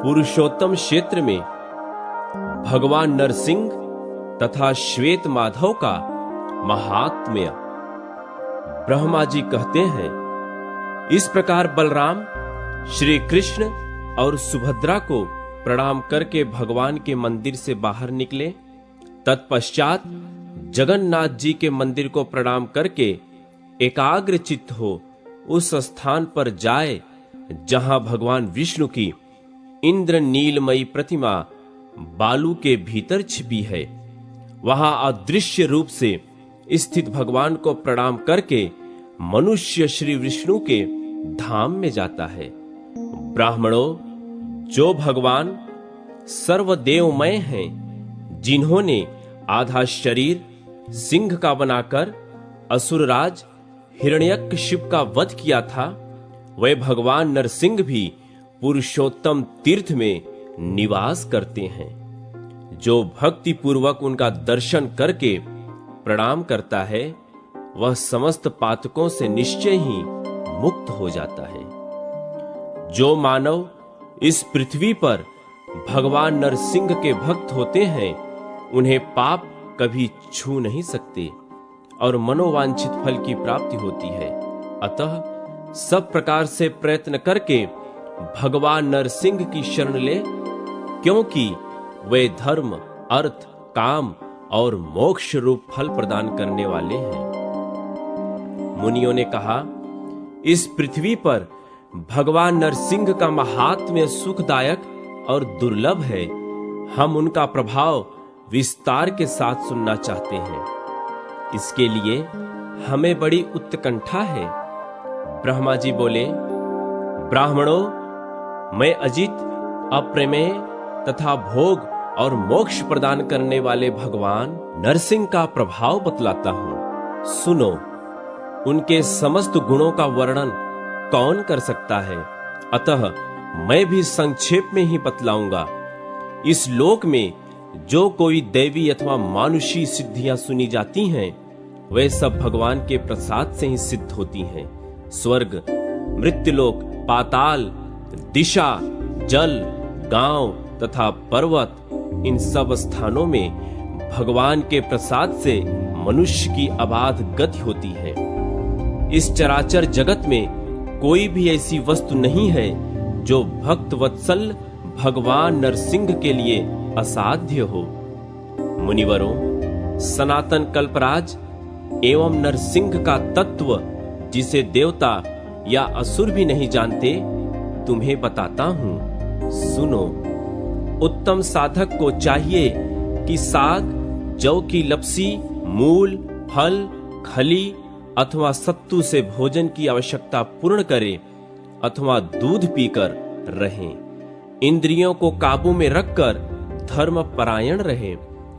पुरुषोत्तम क्षेत्र में भगवान नरसिंह तथा श्वेत माधव का महात्म्य। ब्रह्मा जी कहते हैं, इस प्रकार बलराम श्री कृष्ण और सुभद्रा को प्रणाम करके भगवान के मंदिर से बाहर निकले। तत्पश्चात जगन्नाथ जी के मंदिर को प्रणाम करके एकाग्र चित्त हो उस स्थान पर जाए जहां भगवान विष्णु की इंद्र नीलमयी प्रतिमा बालू के भीतर छिपी है। वहां अदृश्य रूप से स्थित भगवान को प्रणाम करके मनुष्य श्री विष्णु के धाम में जाता है। ब्राह्मणों, जो भगवान सर्वदेवमय हैं, जिन्होंने आधा शरीर सिंह का बनाकर असुरराज हिरण्यकशिप का वध किया था, वे भगवान नरसिंह भी पुरुषोत्तम तीर्थ में निवास करते हैं। जो भक्ति पूर्वक उनका दर्शन करके प्रणाम करता है, वह समस्त पातकों से निश्चय ही मुक्त हो जाता है। जो मानव इस पृथ्वी पर भगवान नरसिंह के भक्त होते हैं, उन्हें पाप कभी छू नहीं सकते और मनोवांछित फल की प्राप्ति होती है। अतः सब प्रकार से प्रयत्न करके भगवान नरसिंह की शरण ले, क्योंकि वे धर्म, अर्थ, काम और मोक्ष रूप फल प्रदान करने वाले हैं। मुनियों ने कहा, इस पृथ्वी पर भगवान नरसिंह का महात्म्य सुखदायक और दुर्लभ है। हम उनका प्रभाव विस्तार के साथ सुनना चाहते हैं। इसके लिए हमें बड़ी उत्कंठा है। ब्रह्मा जी बोले, ब्राह्मणों, मैं अजित, अप्रमेय तथा भोग और मोक्ष प्रदान करने वाले भगवान नरसिंह का प्रभाव बतलाता हूं। सुनो, उनके समस्त गुणों का वर्णन कौन कर सकता है, अतः मैं भी संक्षेप में ही बतलाऊंगा। इस लोक में जो कोई दैवी अथवा मानुषी सिद्धियां सुनी जाती हैं, वे सब भगवान के प्रसाद से ही सिद्ध होती हैं। स्वर्ग, मृत्युलोक, पाताल, दिशा, जल, गांव तथा पर्वत, इन सब स्थानों में भगवान के प्रसाद से मनुष्य की अबाध गति होती है। इस चराचर जगत में कोई भी ऐसी वस्तु नहीं है जो भक्त वत्सल भगवान नरसिंह के लिए असाध्य हो। मुनिवरों, सनातन कल्पराज एवं नरसिंह का तत्व जिसे देवता या असुर भी नहीं जानते, तुम्हें बताता हूं। सुनो, उत्तम साधक को चाहिए कि साग, जौ की लपसी, मूल, फल, खली अथवा सत्तू से भोजन की आवश्यकता पूर्ण करे अथवा दूध पीकर रहें। इंद्रियों को काबू में रखकर धर्म परायण रहे।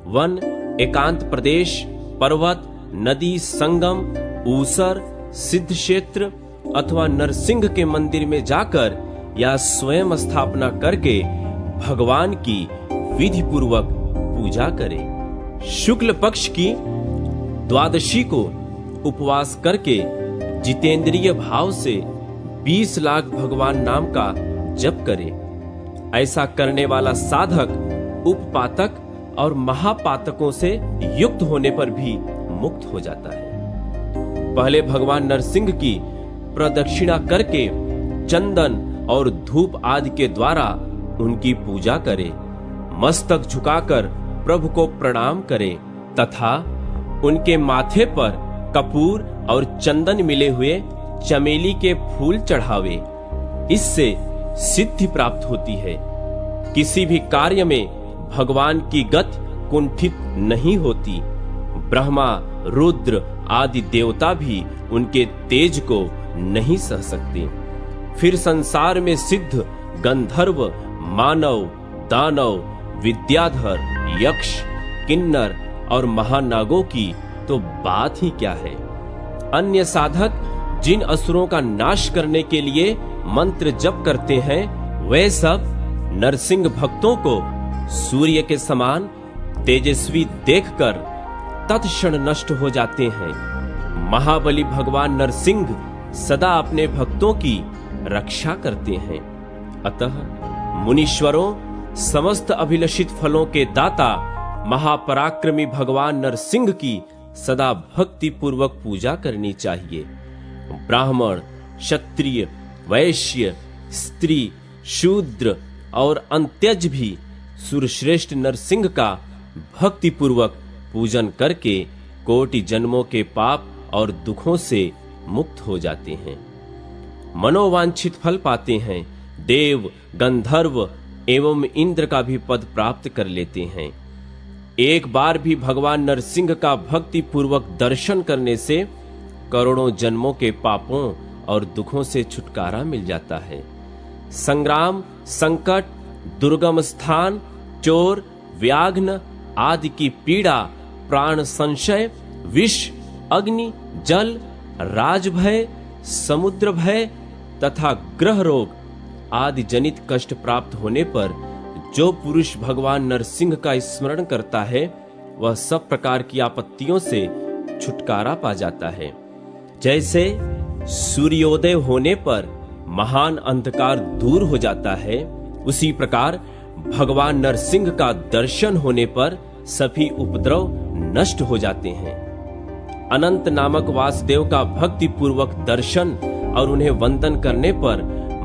वन, एकांत प्रदेश, पर्वत, नदी, संगम, ऊसर, सिद्ध क्षेत्र अथवा नरसिंह के मंदिर में जाकर या स्वयं स्थापना करके भगवान की विधि पूर्वक पूजा करें। शुक्ल पक्ष की द्वादशी को उपवास करके जितेंद्रिय भाव से 20 लाख भगवान नाम का जप करे। ऐसा करने वाला साधक उपपातक और महापातकों से युक्त होने पर भी मुक्त हो जाता है। पहले भगवान नरसिंह की प्रदक्षिणा करके चंदन और धूप आदि के द्वारा उनकी पूजा करे। मस्तक झुकाकर प्रभु को प्रणाम करे तथा उनके माथे पर कपूर और चंदन मिले हुए चमेली के फूल चढ़ावे। इससे सिद्धि प्राप्त होती है। किसी भी कार्य में भगवान की गति कुंठित नहीं होती। ब्रह्मा, रुद्र आदि देवता भी उनके तेज को नहीं सह सकते। फिर संसार में सिद्ध गंधर्व, मानव, दानव, विद्याधर, यक्ष, किन्नर और महानागों की तो बात ही क्या है। अन्य साधक जिन असुरों का नाश करने के लिए मंत्र जप करते हैं, वे सब नरसिंह भक्तों को सूर्य के समान तेजस्वी देखकर तत्क्षण नष्ट हो जाते हैं। महाबली भगवान नरसिंह सदा अपने भक्तों की रक्षा करते हैं। अतः मुनीश्वरों, समस्त अभिलषित फलों के दाता महापराक्रमी भगवान नरसिंह की सदा भक्ति पूर्वक पूजा करनी चाहिए। ब्राह्मण, क्षत्रिय, वैश्य, स्त्री, शूद्र और अंत्यज भी सुरश्रेष्ठ नरसिंह का भक्ति पूर्वक पूजन करके कोटि जन्मों के पाप और दुखों से मुक्त हो जाते हैं, मनोवांछित फल पाते हैं, देव, गंधर्व एवं इंद्र का भी पद प्राप्त कर लेते हैं। एक बार भी भगवान नरसिंह का भक्ति पूर्वक दर्शन करने से करोड़ों जन्मों के पापों और दुखों से छुटकारा मिल जाता है। संग्राम, संकट, दुर्गम स्थान, चोर, व्याघ्न आदि की पीड़ा, प्राण संशय, विष, अग्नि, जल, राजभय, समुद्र भय तथा ग्रह रोग आदि जनित कष्ट प्राप्त होने पर जो पुरुष भगवान नरसिंह का स्मरण करता है वह सब प्रकार की आपत्तियों से छुटकारा पा जाता है। जैसे सूर्योदय होने पर महान अंधकार दूर हो जाता है, उसी प्रकार भगवान नरसिंह का दर्शन होने पर सभी उपद्रव नष्ट हो जाते हैं। अनंत नामक वासुदेव का भक्ति पूर्वक दर्शन और उन्हें वंदन करने पर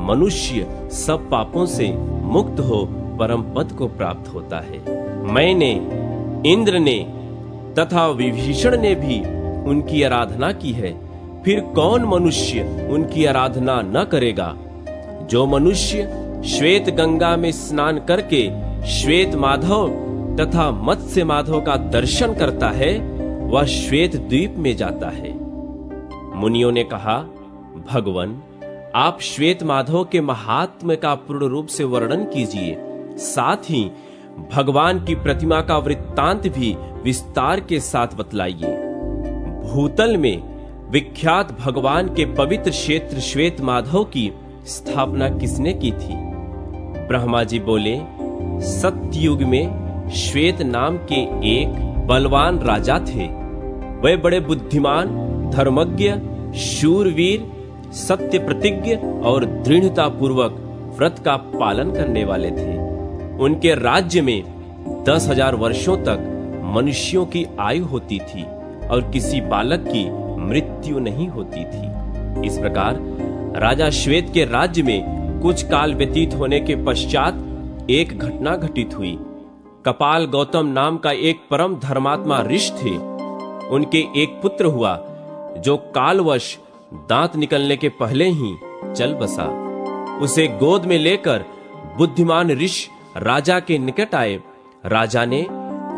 मनुष्य सब पापों से मुक्त हो परम पद को प्राप्त होता है। मैंने, इंद्र ने तथा विभीषण ने भी उनकी आराधना की है, फिर कौन मनुष्य उनकी आराधना न करेगा। जो मनुष्य श्वेत गंगा में स्नान करके श्वेत माधव तथा मत्स्य माधव का दर्शन करता है वह श्वेत द्वीप में जाता है। मुनियों ने कहा, भगवन आप श्वेत माधव के महात्म्य का पूर्ण रूप से वर्णन कीजिए, साथ ही भगवान की प्रतिमा का वृत्तांत भी विस्तार के साथ बतलाइए। भूतल में विख्यात भगवान के पवित्र क्षेत्र श्वेत माधव की स्थापना किसने की थी? ब्रह्मा जी बोले, सत्ययुग में श्वेत नाम के एक बलवान राजा थे। वे बड़े बुद्धिमान, धर्मज्ञ, शूरवीर, सत्य प्रतिज्ञ और दृढ़ता पूर्वक व्रत का पालन करने वाले थे। उनके राज्य में 10,000 वर्षों तक मनुष्यों की आयु होती थी और किसी बालक की मृत्यु नहीं होती थी। इस प्रकार राजा श्वेत के राज्य में कुछ काल व्यतीत होने के पश्चात एक घटना घटित हुई। कपाल गौतम नाम का एक परम धर्मात्मा ऋषि थे। उनके एक पुत्र हुआ जो कालवश दांत निकलने के पहले ही चल बसा। उसे गोद में लेकर बुद्धिमान ऋषि राजा के निकट आए। राजा ने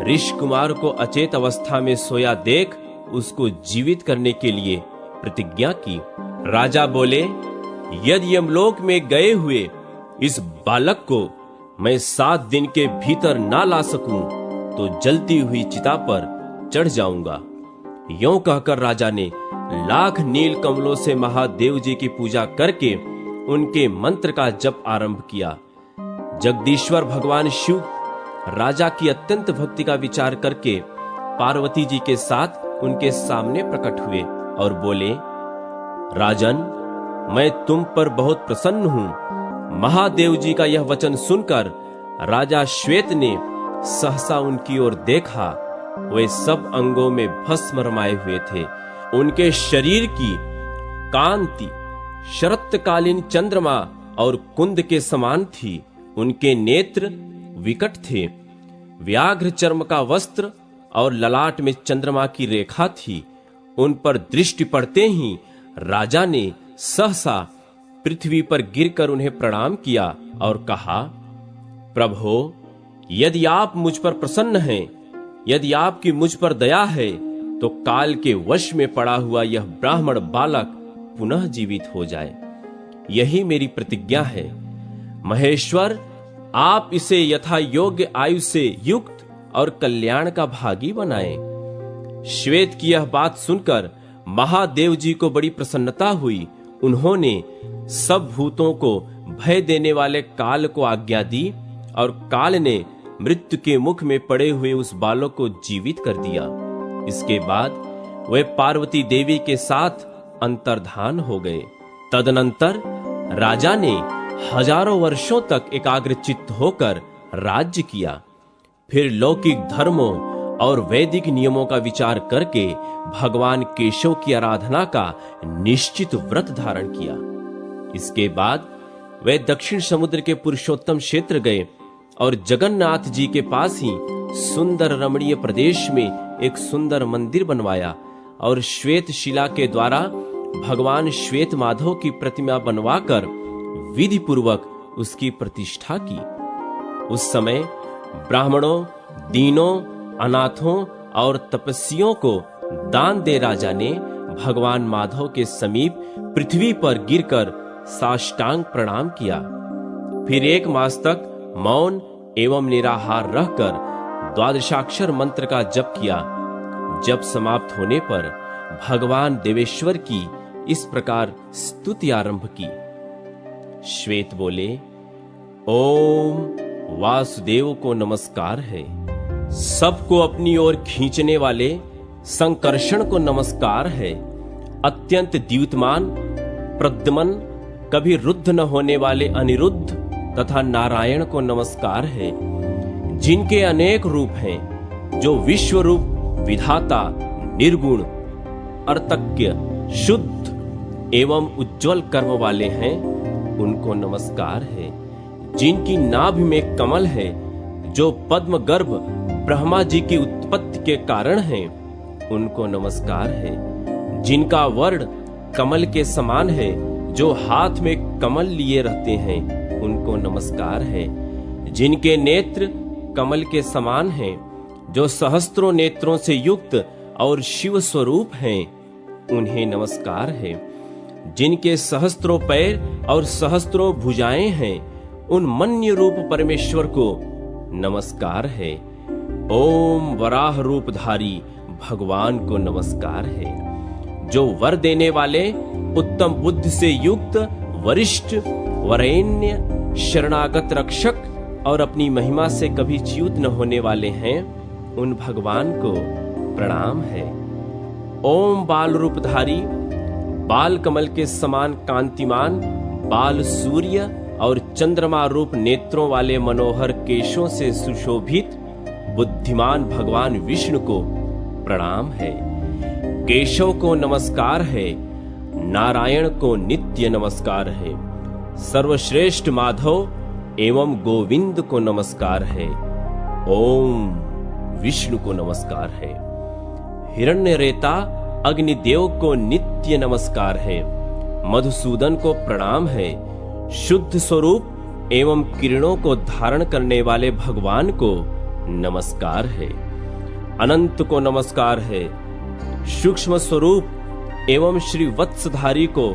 ऋषि कुमार को अचेत अवस्था में सोया देख उसको जीवित करने के लिए प्रतिज्ञा की। राजा बोले, यदि यमलोक में गए हुए इस बालक को मैं 7 दिन के भीतर ना ला सकूं तो जलती हुई चिता पर चढ़ जाऊंगा। यों कहकर राजा ने लाख नील कमलों से महादेव जी की पूजा करके उनके मंत्र का जप आरंभ किया। जगदीश्वर भगवान शिव राजा की अत्यंत भक्ति का विचार करके पार्वती जी के साथ उनके सामने प्रकट हुए और बोले, राजन, मैं तुम पर बहुत प्रसन्न हूं। महादेव जी का यह वचन सुनकर राजा श्वेत ने सहसा उनकी ओर देखा। वे सब अंगों में भस्म रमाए हुए थे। उनके शरीर की कांति शरतकालीन चंद्रमा और कुंद के समान थी। उनके नेत्र विकट थे। व्याघ्र चर्म का वस्त्र और ललाट में चंद्रमा की रेखा थी। उन पर दृष्टि पड़ते ही राजा ने सहसा पृथ्वी पर गिरकर उन्हें प्रणाम किया और कहा, प्रभो, यदि आप मुझ पर प्रसन्न हैं, यदि आपकी मुझ पर दया है तो काल के वश में पड़ा हुआ यह ब्राह्मण बालक पुनः जीवित हो जाए। यही मेरी प्रतिज्ञा है। महेश्वर, आप इसे यथा योग्य आयु से युक्त और कल्याण का भागी बनाएं। श्वेत की यह बात सुनकर महादेव जी को बड़ी प्रसन्नता हुई। उन्होंने सब भूतों को भय देने वाले काल को आज्ञा दी और काल ने मृत्यु के मुख में पड़े हुए उस बालक को जीवित कर दिया। इसके बाद वे पार्वती देवी के साथ अंतर्धान हो गए। तदनंतर राजा ने हजारों वर्षों तक एकाग्रचित्त होकर राज्य किया। फिर लौकिक धर्मों और वैदिक नियमों का विचार करके भगवान केशव की आराधना का निश्चित व्रत धारण किया। इसके बाद वे दक्षिण समुद्र के पुरुषोत्तम क्षेत्र गए और जगन्नाथ जी के पास ही सुंदर रमणीय प्रदेश में एक सुंदर मंदिर बनवाया और श्वेत शिला के द्वारा भगवान श्वेत माधव की प्रतिमा बनवाकर विधि पूर्वक उसकी प्रतिष्ठा की। उस समय ब्राह्मणों, दीनों, अनाथों और तपस्वियों को दान दे राजा ने भगवान माधव के समीप पृथ्वी पर गिरकर साष्टांग प्रणाम किया। फिर 1 मास तक मौन एवं निराहार रहकर द्वादशाक्षर मंत्र का जप किया। जप समाप्त होने पर भगवान देवेश्वर की इस प्रकार स्तुति आरंभ की। श्वेत बोले, ओम वासुदेव को नमस्कार है। सबको अपनी ओर खींचने वाले संकर्षण को नमस्कार है। अत्यंत द्युतिमान, प्रद्युम्न, कभी रुद्ध न होने वाले अनिरुद्ध तथा नारायण को नमस्कार है। जिनके अनेक रूप हैं, जो विश्व रूप, विधाता, निर्गुण, अर्तज्ञ, शुद्ध एवं उज्जवल कर्म वाले हैं, उनको नमस्कार है। जिनकी नाभि में कमल है, जो पद्म गर्भ ब्रह्मा जी की उत्पत्ति के कारण हैं, उनको नमस्कार है। जिनका वर्ण कमल के समान है, जो हाथ में कमल लिए रहते हैं, उनको नमस्कार है। जिनके नेत्र कमल के समान हैं, जो सहस्त्रों नेत्रों से युक्त और शिव स्वरूप हैं, उन्हें नमस्कार है। जिनके सहस्त्रों पैर और सहस्त्रों भुजाएं हैं, उन मन्य रूप परमेश्वर को नमस्कार है। ओम वराह रूपधारी भगवान को नमस्कार है। जो वर देने वाले, उत्तम बुद्धि से युक्त, वरिष्ठ, वरेण्य, शरणागत रक्षक और अपनी महिमा से कभी च्युत न होने वाले हैं, उन भगवान को प्रणाम है। ओम बाल रूपधारी, बाल कमल के समान कांतिमान, बाल सूर्य और चंद्रमा रूप नेत्रों वाले मनोहर केशों से सुशोभित बुद्धिमान भगवान विष्णु को प्रणाम है। केशव को नमस्कार है। नारायण को नित्य नमस्कार है। सर्वश्रेष्ठ माधव एवं गोविंद को नमस्कार है। ओम विष्णु को नमस्कार है। हिरण्यरेता अग्निदेव को नित्य नमस्कार है। मधुसूदन को प्रणाम है। शुद्ध स्वरूप एवं किरणों को धारण करने वाले भगवान को नमस्कार है। अनंत को नमस्कार है। सूक्ष्म स्वरूप एवं श्री वत्सधारी को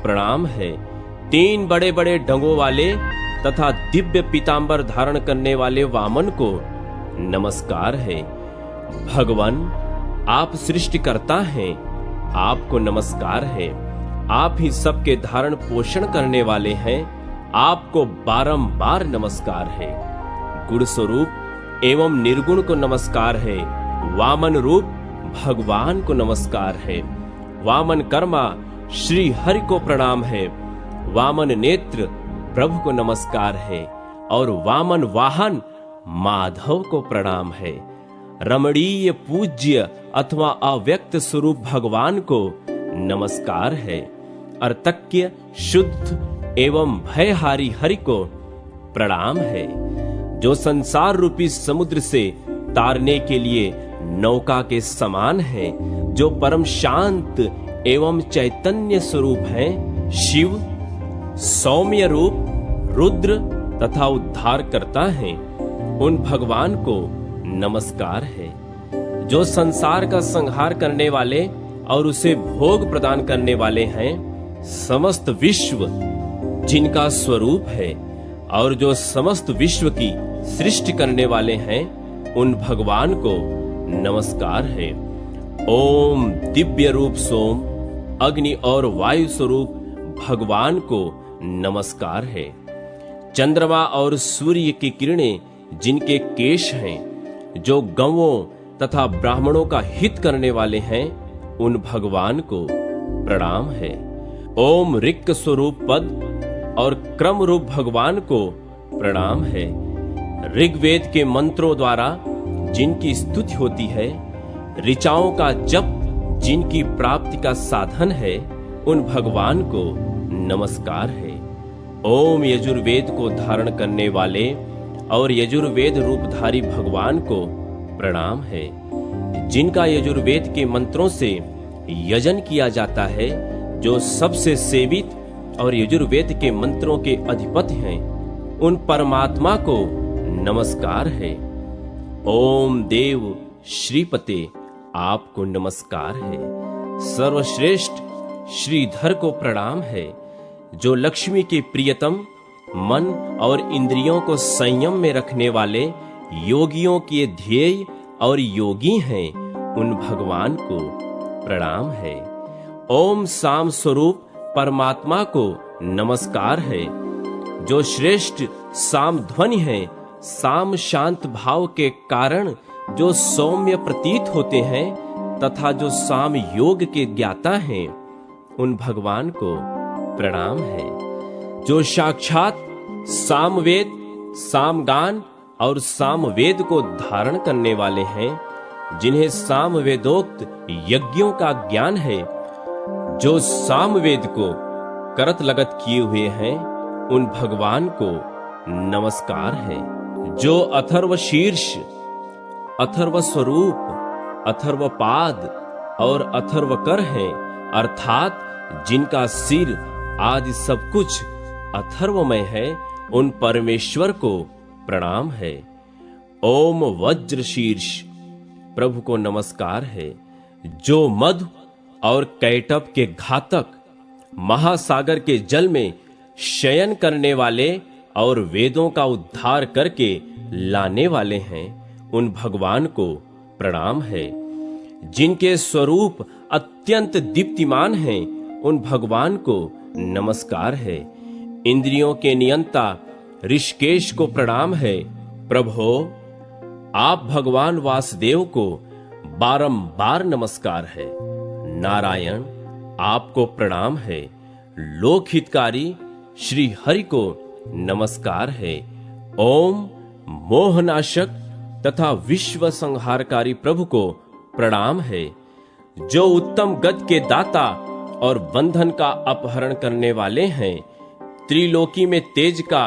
प्रणाम है। 3 बड़े बड़े डंगों वाले तथा दिव्य पीतांबर धारण करने वाले वामन को नमस्कार है। भगवान आप सृष्टिकर्ता हैं, आपको नमस्कार है। आप ही सबके धारण पोषण करने वाले हैं, आपको बारंबार नमस्कार है। गुण स्वरूप एवं निर्गुण को नमस्कार है। वामन रूप भगवान को नमस्कार है। वामन कर्मा श्री हरि को प्रणाम है। वामन नेत्र प्रभु को नमस्कार है और वामन वाहन माधव को प्रणाम है। रमणीय पूज्य अथवा अव्यक्त स्वरूप भगवान को नमस्कार है। अर्तज्ञ, शुद्ध एवं भयहारी हरि को प्रणाम है। जो संसार रूपी समुद्र से तारने के लिए नौका के समान है, जो परम शांत एवं चैतन्य स्वरूप हैं, शिव, सौम्य रूप, रुद्र तथा उद्धार करता है, उन भगवान को नमस्कार है। जो संसार का संहार करने वाले और उसे भोग प्रदान करने वाले हैं, समस्त विश्व जिनका स्वरूप है और जो समस्त विश्व की सृष्टि करने वाले हैं, उन भगवान को नमस्कार है। ओम दिव्य रूप सोम, अग्नि और वायु स्वरूप भगवान को नमस्कार है। चंद्रमा और सूर्य की किरणें जिनके केश हैं, जो गौओं तथा ब्राह्मणों का हित करने वाले हैं, उन भगवान को प्रणाम है। ओम ऋक् स्वरूप पद, और क्रम रूप भगवान को प्रणाम है। ऋग्वेद के मंत्रों द्वारा जिनकी स्तुति होती है, ऋचाओं का जप जिनकी प्राप्ति का साधन है, उन भगवान को नमस्कार है। ओम यजुर्वेद को धारण करने वाले और यजुर्वेद रूपधारी भगवान को प्रणाम है। जिनका यजुर्वेद के मंत्रों से यजन किया जाता है, जो सबसे सेवित और यजुर्वेद के मंत्रों के अधिपति हैं, उन परमात्मा को नमस्कार है। ओम देव श्रीपते आपको नमस्कार है। सर्वश्रेष्ठ श्रीधर को प्रणाम है, जो लक्ष्मी के प्रियतम, मन और इंद्रियों को संयम में रखने वाले योगियों के ध्येय और योगी हैं, उन भगवान को प्रणाम है। ओम साम स्वरूप परमात्मा को नमस्कार है, जो श्रेष्ठ साम ध्वनि है। साम शांत भाव के कारण जो सौम्य प्रतीत होते हैं तथा जो साम योग के ज्ञाता हैं, उन भगवान को प्रणाम है। जो साक्षात सामवेद, सामगान और सामवेद को धारण करने वाले हैं, जिन्हें सामवेदोक्त यज्ञों का ज्ञान है, जो सामवेद को करत लगत किए हुए हैं, उन भगवान को नमस्कार है। जो अथर्व शीर्ष, अथर्व स्वरूप, अथर्व पाद और अथर्व कर हैं, अर्थात जिनका सिर आदि सब कुछ अथर्वमय है, उन परमेश्वर को प्रणाम है। ओम वज्र शीर्ष प्रभु को नमस्कार है, जो मधु और कैटभ के घातक महासागर के जल में शयन करने वाले और वेदों का उद्धार करके लाने वाले हैं, उन भगवान को प्रणाम है। जिनके स्वरूप अत्यंत दीप्तिमान हैं, उन भगवान को नमस्कार है। इंद्रियों के नियंता ऋषिकेश को प्रणाम है। प्रभो, आप भगवान वासुदेव को बारंबार नमस्कार है। नारायण, आपको प्रणाम है। लोकहितकारी श्री हरि को नमस्कार है। ओम मोहनाशक तथा विश्व संहारकारी प्रभु को प्रणाम है, जो उत्तम गति के दाता और बंधन का अपहरण करने वाले हैं। त्रिलोकी में तेज का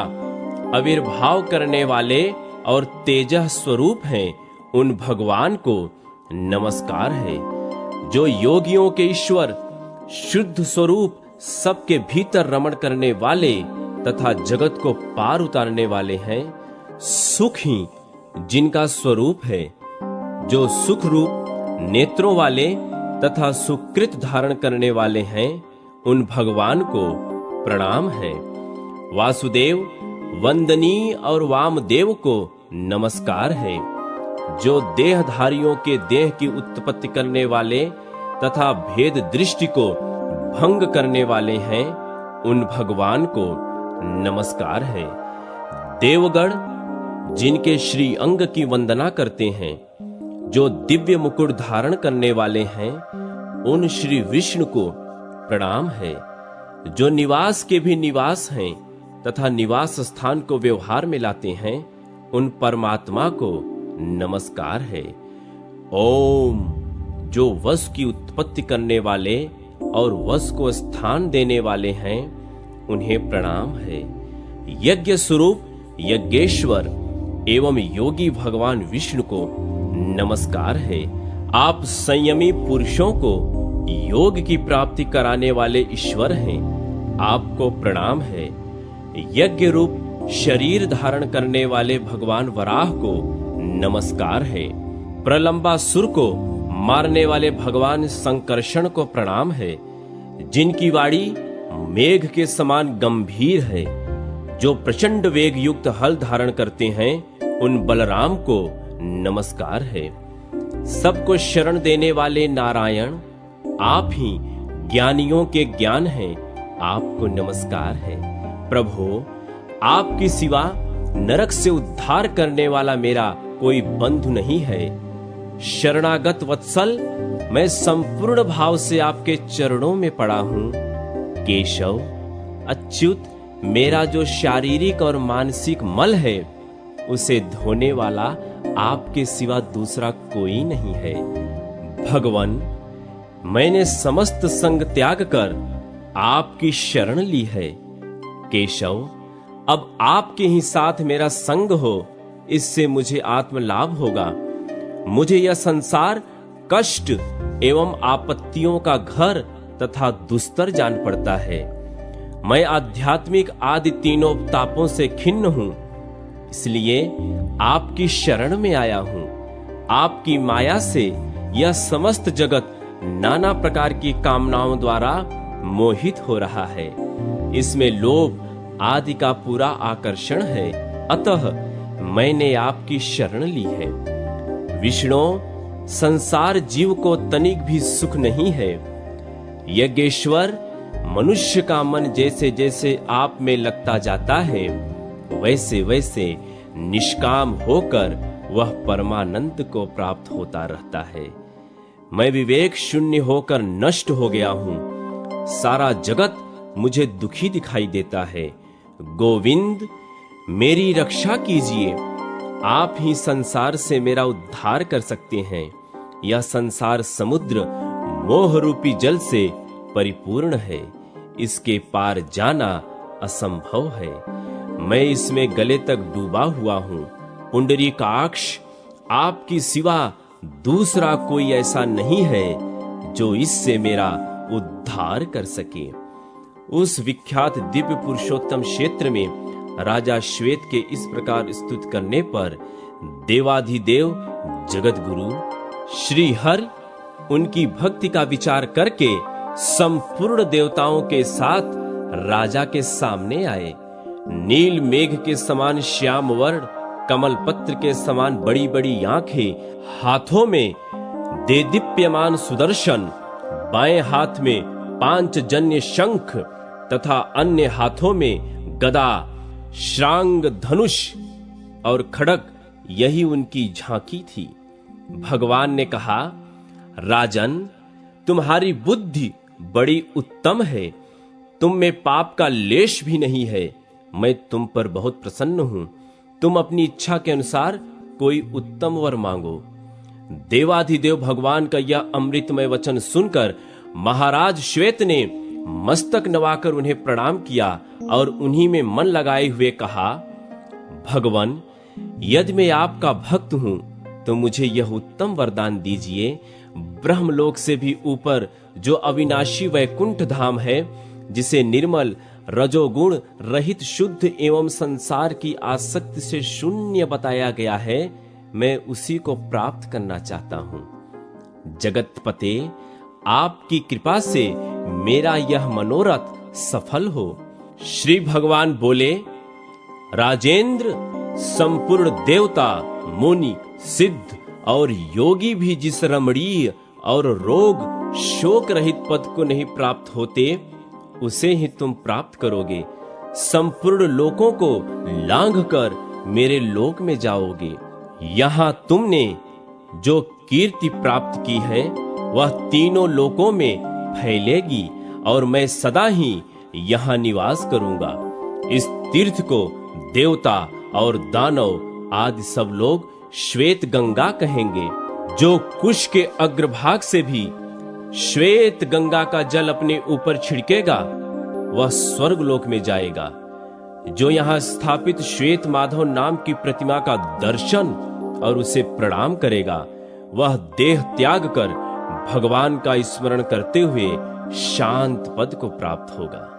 आविर्भाव करने वाले और तेजः स्वरूप हैं, उन भगवान को नमस्कार है। जो योगियों के ईश्वर, शुद्ध स्वरूप, सबके भीतर रमण करने वाले तथा जगत को पार उतारने वाले हैं। सुख ही जिनका स्वरूप है, जो सुख रूप नेत्रों वाले तथा सुकृत धारण करने वाले हैं, उन भगवान को प्रणाम है। वासुदेव, वंदनीय और वामदेव को नमस्कार है, जो देहधारियों के देह की उत्पत्ति करने वाले तथा भेद दृष्टि को भंग करने वाले हैं, उन भगवान को नमस्कार है। देवगण जिनके श्री अंग की वंदना करते हैं, जो दिव्य मुकुट धारण करने वाले हैं, उन श्री विष्णु को प्रणाम है। जो निवास के भी निवास हैं तथा निवास स्थान को व्यवहार में लाते हैं, उन परमात्मा को नमस्कार है। ओम जो वसु की उत्पत्ति करने वाले और वसु को स्थान देने वाले हैं, उन्हें प्रणाम है। यज्ञ स्वरूप यज्ञेश्वर एवं योगी भगवान विष्णु को नमस्कार है। आप संयमी पुरुषों को योग की प्राप्ति कराने वाले ईश्वर हैं, आपको प्रणाम है। यज्ञ रूप शरीर धारण करने वाले भगवान वराह को नमस्कार है। प्रलंबासुर को मारने वाले भगवान संकर्षण को प्रणाम है। जिनकी वाणी मेघ के समान गंभीर है, जो प्रचंड वेग युक्त हल धारण करते हैं, उन बलराम को नमस्कार है। सबको शरण देने वाले नारायण, आप ही ज्ञानियों के ज्ञान हैं, आपको नमस्कार है। प्रभु, आपकी सिवा नरक से उद्धार करने वाला मेरा कोई बंधु नहीं है। शरणागत वत्सल, मैं संपूर्ण भाव से आपके चरणों में पड़ा हूं। केशव, अच्युत, मेरा जो शारीरिक और मानसिक मल है उसे धोने वाला आपके सिवा दूसरा कोई नहीं है। भगवान, मैंने समस्त संग त्याग कर आपकी शरण ली है। केशव, अब आपके ही साथ मेरा संग हो, इससे मुझे आत्म लाभ होगा। मुझे यह संसार कष्ट एवं आपत्तियों का घर तथा दुस्तर जान पड़ता है। मैं आध्यात्मिक आदि तीनों तापों से खिन्न हूं, इसलिए आपकी शरण में आया हूं। आपकी माया से यह समस्त जगत नाना प्रकार की कामनाओं द्वारा मोहित हो रहा है। इसमें लोभ आदि का पूरा आकर्षण है, अतः मैंने आपकी शरण ली है। विष्णु, संसार जीव को तनिक भी सुख नहीं है। यज्ञेश्वर, मनुष्य का मन जैसे जैसे आप में लगता जाता है, वैसे वैसे निष्काम होकर वह परमानंद को प्राप्त होता रहता है। मैं विवेक शून्य होकर नष्ट हो गया हूं। सारा जगत मुझे दुखी दिखाई देता है। गोविंद, मेरी रक्षा कीजिए। आप ही संसार से मेरा उद्धार कर सकते हैं। यह संसार समुद्र मोह रूपी जल से परिपूर्ण है। इसके पार जाना असंभव है। मैं इसमें गले तक डूबा हुआ हूं। पुंडरीकाक्ष, आपकी सिवा दूसरा कोई ऐसा नहीं है जो इससे मेरा उद्धार कर सके। उस विख्यात दिव्य पुरुषोत्तम क्षेत्र में राजा श्वेत के इस प्रकार स्तुति करने पर देवाधिदेव जगत गुरु श्री हरि उनकी भक्ति का विचार करके संपूर्ण देवताओं के साथ राजा के सामने आए। नील मेघ के समान श्याम वर्ण, कमल पत्र के समान बड़ी बड़ी आंखें, हाथों में देदीप्यमान सुदर्शन, बाएं हाथ में पांचजन्य शंख तथा अन्य हाथों में गदा, श्रांग, धनुष और खड्ग, यही उनकी झांकी थी। भगवान ने कहा, राजन, तुम्हारी बुद्धि बड़ी उत्तम है। तुम में पाप का लेश भी नहीं है। मैं तुम पर बहुत प्रसन्न हूं। तुम अपनी इच्छा के अनुसार कोई उत्तम वर मांगो। देवाधिदेव भगवान का यह अमृतमय वचन सुनकर महाराज श्वेत ने मस्तक नवाकर उन्हें प्रणाम किया और उन्हीं में मन लगाए हुए कहा, भगवान, यदि मैं आपका भक्त हूं तो मुझे यह उत्तम वरदान दीजिए। ब्रह्मलोक से भी ऊपर जो अविनाशी वैकुंठ धाम है, जिसे निर्मल रजोगुण रहित शुद्ध एवं संसार की आसक्ति से शून्य बताया गया है, मैं उसी को प्राप्त करना चाहता हूं। जगतपते, आपकी कृपा से मेरा यह मनोरथ सफल हो। श्री भगवान बोले, राजेंद्र, संपूर्ण देवता, मुनि, सिद्ध और योगी भी जिस रमणीय और रोग शोक रहित पद को नहीं प्राप्त होते, उसे ही तुम प्राप्त करोगे। संपूर्ण लोकों को लांघ कर मेरे लोक में जाओगे। यहां तुमने जो कीर्ति प्राप्त की है वह तीनों लोकों में फैलेगी और मैं सदा ही यहां निवास करूंगा। इस तीर्थ को देवता और दानव आदि सब लोग श्वेत गंगा कहेंगे। जो कुश के अग्रभाग से भी श्वेत गंगा का जल अपने ऊपर छिड़केगा वह स्वर्ग लोक में जाएगा। जो यहाँ स्थापित श्वेत माधव नाम की प्रतिमा का दर्शन और उसे प्रणाम करेगा, वह देह त्याग कर भगवान का स्मरण करते हुए शांत पद को प्राप्त होगा।